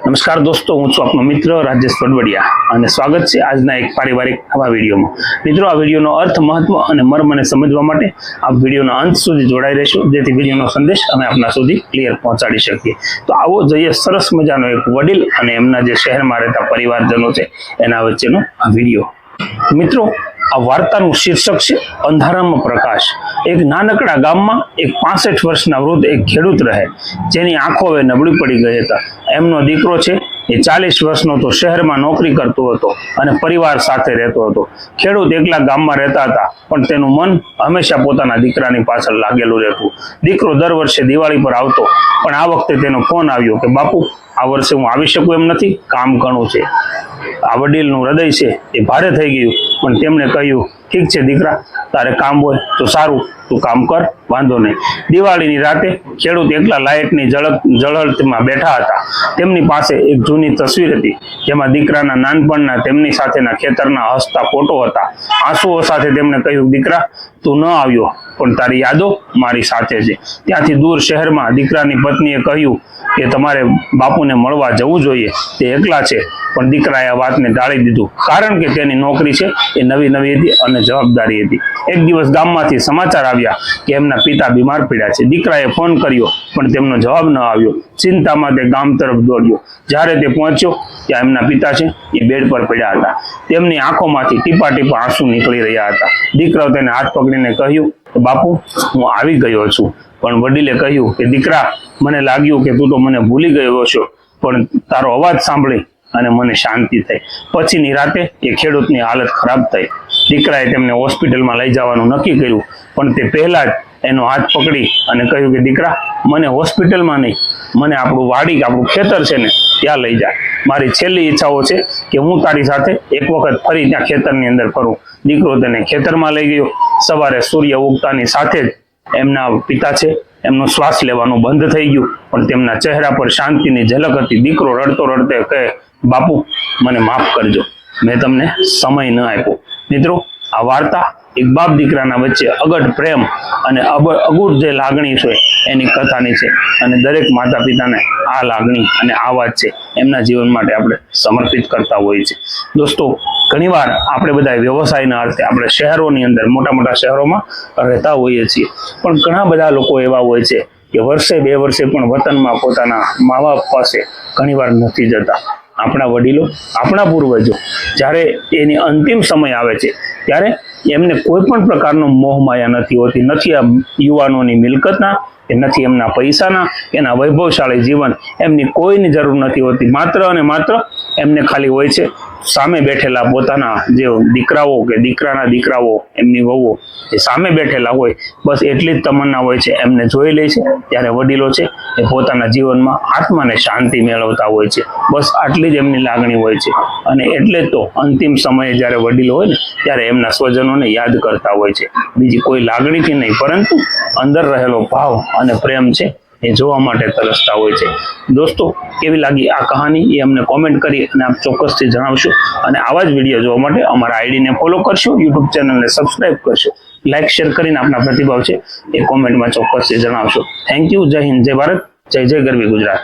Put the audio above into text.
નમસ્કાર દોસ્તો, હું છું આપનો મિત્ર રાજેશ પડવડિયા અને સ્વાગત છે આજના એક પારિવારિક નવા વિડીયોમાં। મિત્રો, આ વિડીયોનો અર્થ, મહત્વ અને મર્મને સમજવા માટે આ વિડીયોના અંત સુધી જોડાઈ રહેશો, જેથી વિડીયોનો સંદેશ અમે આપના સુધી ક્લિયર પહોંચાડી શકીએ। તો આવો જોઈએ સરસ મજાનો એક વડીલ અને એમના જે શહેરમાં રહેતા પરિવારજનો છે એના વચ્ચેનો આ વિડીયો। મિત્રો, આ વાર્તાનું શીર્ષક છે અંધારામાં પ્રકાશ। એક નાનકડા ગામમાં એક 65 વર્ષના વૃદ્ધ એક ખેડૂત રહે, જેની આંખો હવે નબળી પડી ગઈ હતા। એમનો દીકરો છે એ 40 વર્ષનો તો શહેરમાં નોકરી કરતો હતો અને પરિવાર સાથે રહેતો હતો। ખેડૂત એકલા ગામમાં રહેતા હતા, પણ તેનું મન હંમેશા પોતાના દીકરાની પાછળ લાગેલું રહેતું। દીકરો દર વર્ષે દિવાળી પર આવતો, પણ આ વખતે તેનો ફોન આવ્યો કે બાપુ, આ વર્ષે હું આવી શકું એમ નથી, કામ ઘણું છે। આ વડીલનું હૃદય છે એ ભારે થઈ ગયું, પણ તેમણે કહ્યું, ઠીક છે દીકરા, તારે કામ હોય તો સારું, તું કામ કર, વાંધો નહીં। દિવાળીની રાતે ખેડૂત એકલા લાઇટની ઝળહળતીમાં બેઠા હતા। તેમની પાસે એક જૂની તસવીર હતી, જેમાં દીકરાના નાનપણના તેમની સાથેના ખેતરના હસતા ફોટો હતા। આંસુઓ સાથે તેમણે કહ્યું, દીકરા, તું ન આવ્યો, પણ તારી યાદો મારી સાથે છે। ત્યાંથી દૂર શહેરમાં દીકરાની પત્નીએ કહ્યું કે તમારે બાપુને મળવા જવું જોઈએ, તે એકલા છે। પણ દીકરાએ આ વાતને ટાળી દીધું, કારણ કે તેની નોકરી છે એ નવી હતી અને જવાબદારી હતી। એક દિવસ ગામમાંથી સમાચાર આવ્યા કે એમના પિતા બીમાર પડ્યા છે। દીકરાએ ફોન કર્યો, પણ તેમનો જવાબ ન આવ્યો। ચિંતામાં તે ગામ તરફ દોડ્યો। જ્યારે તે પહોંચ્યો, ત્યાં એમના પિતા છે એ બેડ પર પડ્યા હતા। તેમની આંખોમાંથી ટીપા ટીપા આંસુ નીકળી રહ્યા હતા। દીકરાએ તેને હાથ પકડીને કહ્યું, બાપુ, હું આવી ગયો છું। પણ વડીલે કહ્યું કે દીકરા, મને લાગ્યું કે તું તો મને ભૂલી ગયો છો, પણ તારો અવાજ સાંભળી અને મને શાંતિ થઈ। પછીની રાતે એ ખેડૂતની હાલત ખરાબ થઈ। દીકરાએ તેમને હોસ્પિટલમાં લઈ જવાનું નક્કી કર્યું, પણ તે પહેલા જ એનો હાથ પકડી અને કહ્યું કે દીકરા, મને હોસ્પિટલમાં નહીં, મને આપણું ખેતર છે ને ત્યાં લઈ જા। મારી છેલ્લી ઈચ્છાઓ છે કે હું તારી સાથે એક વખત ફરી ત્યાં ખેતરની અંદર ફરું। દીકરો તેને ખેતરમાં લઈ ગયો। સવારે સૂર્ય ઉગતાની સાથે જ એમના પિતા છે એમનું શ્વાસ લેવાનું બંધ થઈ ગયું, પણ તેમના ચહેરા પર શાંતિની ઝલક હતી। દીકરો રડતો રડતે કહે, બાપુ, મને માફ કરજો, મેં તમને સમય ન આપ્યો। મિત્રો, આ વાર્તા એક બાપ દીકરાના વચ્ચે અગટ પ્રેમ અને અગૂઢ જે લાગણી છે એની કથાની છે, અને દરેક માતા પિતાને આ લાગણી અને આ વાત છે એમના જીવન માટે આપણે સમર્પિત કરતા હોઈએ છીએ। દોસ્તો, ઘણીવાર આપણે બધા વ્યવસાયના અર્થે આપણે શહેરોની અંદર, મોટા શહેરોમાં રહેતા હોઈએ છીએ, પણ ઘણા બધા લોકો એવા હોય છે કે વર્ષે 2 વર્ષે પણ વતનમાં પોતાના મા બાપ પાસે ઘણીવાર નથી જતા। આપણા વડીલો, આપણા પૂર્વજો જ્યારે એની અંતિમ સમય આવે છે, ત્યારે એમને કોઈ પણ પ્રકારનો મોહ માયા નથી હોતી, નથી આ યુવાનોની મિલકતના, કે નથી એમના પૈસાના, એના વૈભવશાળી જીવન, એમની કોઈની જરૂર નથી હોતી। માત્ર અને માત્ર એમને ખાલી હોય છે સામે બેઠેલા પોતાના જે દીકરાઓ કે દીકરાના દીકરાઓ, એમની વહુઓ એ સામે બેઠેલા હોય, બસ એટલી જ તમન્ના હોય છે, એમને જોઈ લે છે ત્યારે વડીલો છે એ પોતાના જીવનમાં આત્માને શાંતિ મેળવતા હોય છે। બસ આટલી જ એમની લાગણી હોય છે, અને એટલે જ તો અંતિમ સમયે જ્યારે વડીલો હોય ને, ત્યારે એમના સ્વજનોને યાદ કરતા હોય છે। બીજી કોઈ લાગણીથી નહીં, પરંતુ અંદર રહેલો ભાવ અને પ્રેમ છે એ જોવા માટે તરસતા હોય છે। દોસ્તો, કેવી લાગી આ કહાની એ અમને કોમેન્ટ કરી અને આપ ચોક્કસથી જણાવશો, અને આવા જ વિડીયો જોવા માટે અમારા આઈડીને ફોલો કરશો, યુટ્યુબ ચેનલને સબસ્ક્રાઇબ કરશો, લાઇક શેર કરીને આપના પ્રતિભાવ છે એ કોમેન્ટમાં ચોક્કસથી જણાવશો। Thank you. જય હિન્દ, જય ભારત, જય ગરવી ગુજરાત।